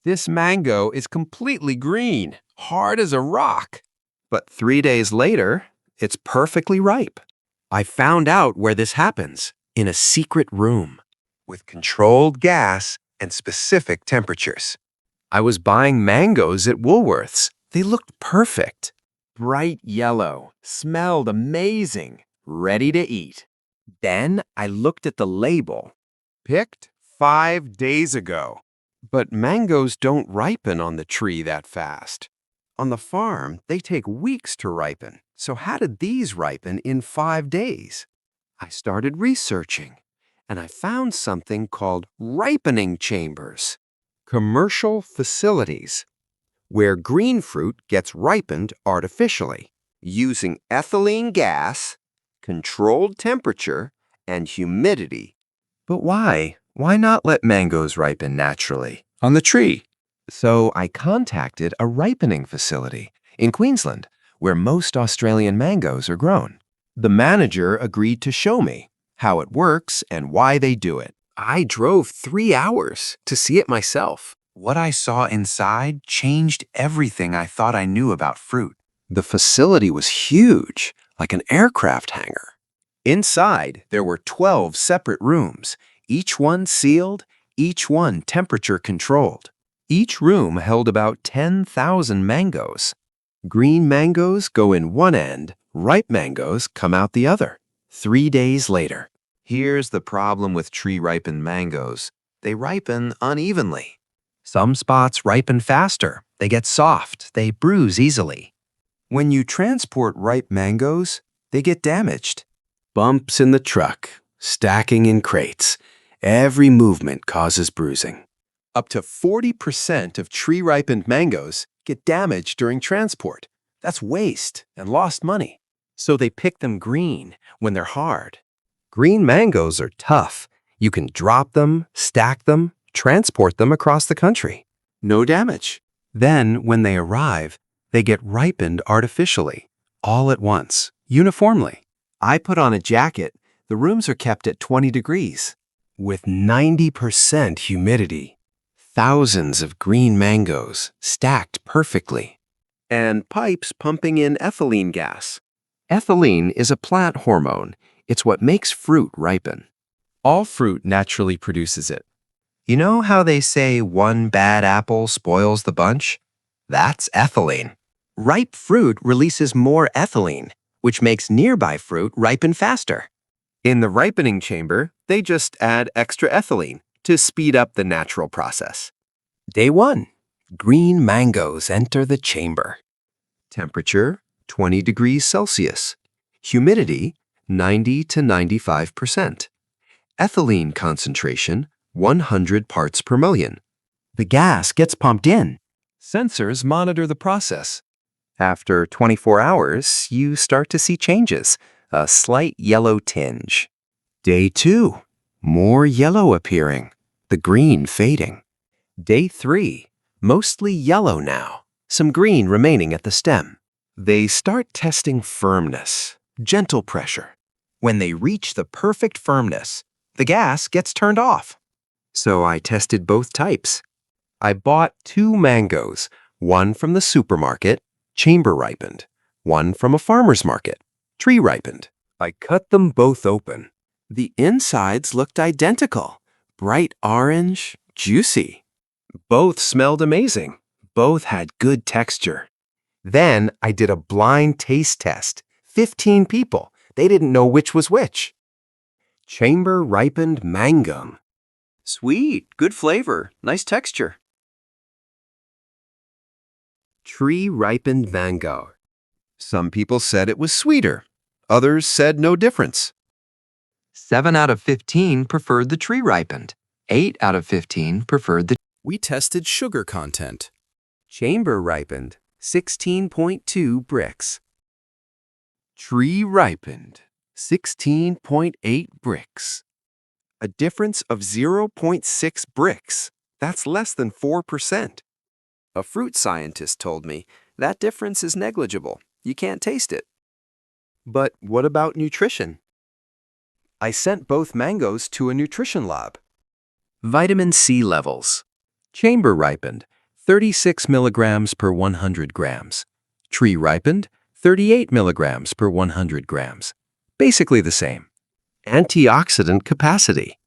This mango is completely green, hard as a rock. But 3 days later, it's perfectly ripe. I found out where this happens, in a secret room, with controlled gas and specific temperatures. I was buying mangoes at Woolworths. They looked perfect. Bright yellow, smelled amazing, ready to eat. Then I looked at the label. Picked 5 days ago. But mangoes don't ripen on the tree that fast. On the farm, they take weeks to ripen. So how did these ripen in 5 days? I started researching, and I found something called ripening chambers, commercial facilities, where green fruit gets ripened artificially, using ethylene gas, controlled temperature, and humidity. But why? Why not let mangoes ripen naturally on the tree? So I contacted a ripening facility in Queensland, where most Australian mangoes are grown. The manager agreed to show me how it works and why they do it. I drove 3 hours to see it myself. What I saw inside changed everything I thought I knew about fruit. The facility was huge, like an aircraft hangar. Inside, there were 12 separate rooms, each one sealed, each one temperature controlled. Each room held about 10,000 mangoes. Green mangoes go in one end, ripe mangoes come out the other. 3 days later. Here's the problem with tree-ripened mangoes. They ripen unevenly. Some spots ripen faster. They get soft. They bruise easily. When you transport ripe mangoes, they get damaged. Bumps in the truck, stacking in crates. Every movement causes bruising. Up to 40% of tree-ripened mangoes get damaged during transport. That's waste and lost money. So they pick them green when they're hard. Green mangoes are tough. You can drop them, stack them, transport them across the country. No damage. Then, when they arrive, they get ripened artificially, all at once, uniformly. I put on a jacket. The rooms are kept at 20 degrees. With 90% humidity, thousands of green mangoes stacked perfectly, and pipes pumping in ethylene gas. Ethylene is a plant hormone. It's what makes fruit ripen. All fruit naturally produces it. You know how they say one bad apple spoils the bunch? That's ethylene. Ripe fruit releases more ethylene, which makes nearby fruit ripen faster. In the ripening chamber, they just add extra ethylene to speed up the natural process. Day 1. Green mangoes enter the chamber. Temperature, 20 degrees Celsius. Humidity, 90 to 95%. Ethylene concentration, 100 parts per million. The gas gets pumped in. Sensors monitor the process. After 24 hours, you start to see changes. A slight yellow tinge. Day 2. More yellow appearing, the green fading. Day 3. Mostly yellow now, some green remaining at the stem. They start testing firmness, gentle pressure. When they reach the perfect firmness, the gas gets turned off. So I tested both types. I bought 2 mangoes, one from the supermarket, chamber ripened, one from a farmer's market, tree ripened. I cut them both open. The insides looked identical, bright orange, juicy. Both smelled amazing. Both had good texture. Then I did a blind taste test. 15 people. They didn't know which was which. Chamber ripened mango. Sweet, good flavor, nice texture. Tree ripened mango. Some people said it was sweeter. Others said no difference. 7 out of 15 preferred the tree ripened. 8 out of 15 preferred the... We tested sugar content. Chamber ripened, 16.2 bricks. Tree ripened, 16.8 bricks. A difference of 0.6 bricks. That's less than 4%. A fruit scientist told me that difference is negligible. You can't taste it. But what about nutrition? I sent both mangoes to a nutrition lab. Vitamin C levels. Chamber ripened, 36 milligrams per 100 grams. Tree ripened, 38 milligrams per 100 grams. Basically the same. Antioxidant capacity.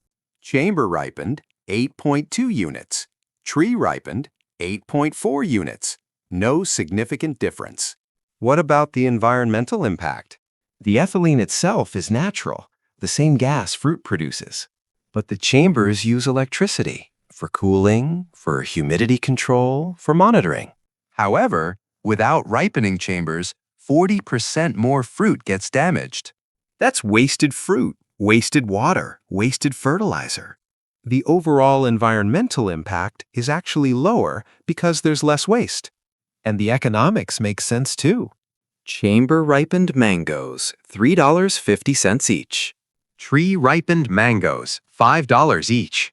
Chamber ripened, 8.2 units. Tree ripened, 8.4 units. No significant difference. What about the environmental impact? The ethylene itself is natural, the same gas fruit produces. But the chambers use electricity for cooling, for humidity control, for monitoring. However, without ripening chambers, 40% more fruit gets damaged. That's wasted fruit, wasted water, wasted fertilizer. The overall environmental impact is actually lower because there's less waste. And the economics make sense too. Chamber-ripened mangoes, $3.50 each. Tree-ripened mangoes, $5 each.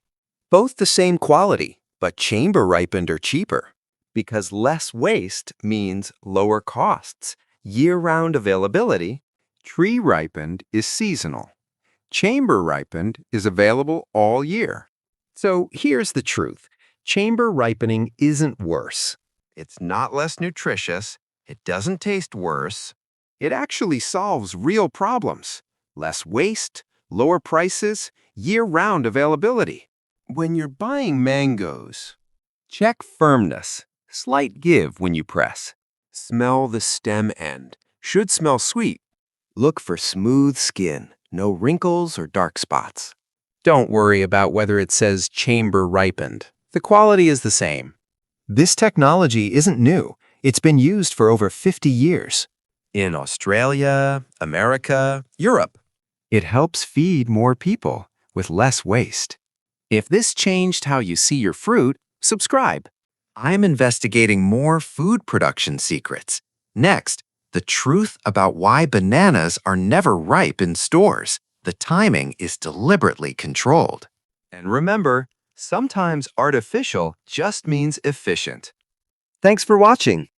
Both the same quality, but chamber-ripened are cheaper. Because less waste means lower costs, year-round availability. Tree-ripened is seasonal. Chamber-ripened is available all year. So here's the truth. Chamber ripening isn't worse. It's not less nutritious. It doesn't taste worse. It actually solves real problems. Less waste, lower prices, year-round availability. When you're buying mangoes, check firmness. Slight give when you press. Smell the stem end. Should smell sweet. Look for smooth skin, no wrinkles or dark spots. Don't worry about whether it says chamber ripened. The quality is the same. This technology isn't new. It's been used for over 50 years. In Australia, America, Europe. It helps feed more people with less waste. If this changed how you see your fruit, subscribe. I'm investigating more food production secrets. Next, the truth about why bananas are never ripe in stores. The timing is deliberately controlled. And remember, sometimes artificial just means efficient. Thanks for watching.